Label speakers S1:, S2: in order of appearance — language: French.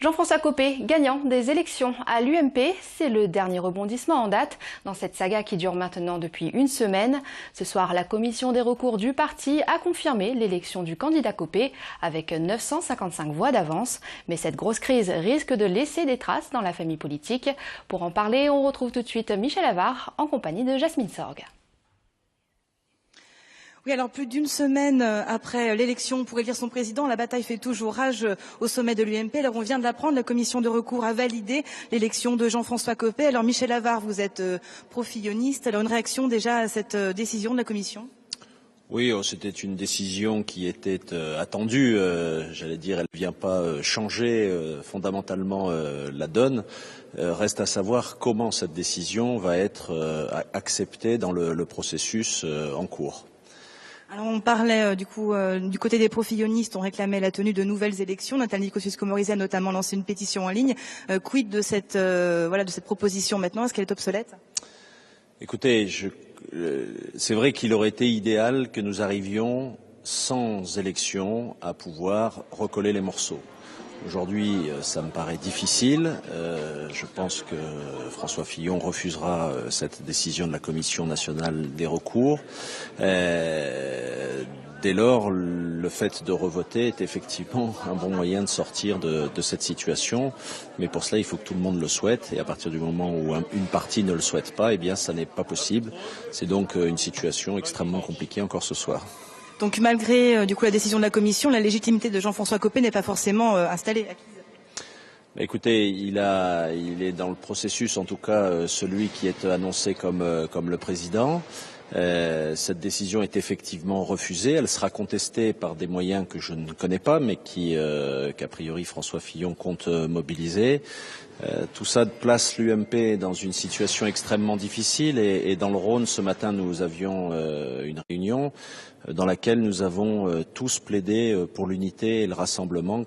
S1: Jean-François Copé, gagnant des élections à l'UMP, c'est le dernier rebondissement en date dans cette saga qui dure maintenant depuis une semaine. Ce soir, la commission des recours du parti a confirmé l'élection du candidat Copé avec 955 voix d'avance. Mais cette grosse crise risque de laisser des traces dans la famille politique. Pour en parler, on retrouve tout de suite Michel Avare en compagnie de Jasmine Sorgue.
S2: Oui, alors plus d'une semaine après l'élection pour élire son président, la bataille fait toujours rage au sommet de l'UMP. Alors on vient de l'apprendre, la commission de recours a validé l'élection de Jean-François Copé. Alors Michel Avare, vous êtes pro-filloniste. Alors une réaction déjà à cette décision de la commission ?
S3: Oui, c'était une décision qui était attendue. J'allais dire, elle ne vient pas changer fondamentalement la donne. Reste à savoir comment cette décision va être acceptée dans le processus en cours.
S2: Alors on parlait du côté des pro-fillonistes, on réclamait la tenue de nouvelles élections. Nathalie Kosciusko-Morizet a notamment lancé une pétition en ligne. Quid de cette proposition maintenant? Est-ce qu'elle est obsolète?
S3: Écoutez, c'est vrai qu'il aurait été idéal que nous arrivions sans élection à pouvoir recoller les morceaux. Aujourd'hui, ça me paraît difficile. Je pense que François Fillon refusera cette décision de la Commission nationale des recours. Dès lors, le fait de revoter est effectivement un bon moyen de sortir de cette situation. Mais pour cela, il faut que tout le monde le souhaite. Et à partir du moment où une partie ne le souhaite pas, eh bien, ça n'est pas possible. C'est donc une situation extrêmement compliquée encore ce soir.
S2: Donc malgré la décision de la commission, la légitimité de Jean-François Copé n'est pas forcément installée.
S3: Écoutez, il est dans le processus, en tout cas celui qui est annoncé comme le président. Cette décision est effectivement refusée. Elle sera contestée par des moyens que je ne connais pas, mais qu'a priori François Fillon compte mobiliser. Tout ça place l'UMP dans une situation extrêmement difficile et dans le Rhône, ce matin, nous avions une réunion dans laquelle nous avons tous plaidé pour l'unité et le rassemblement.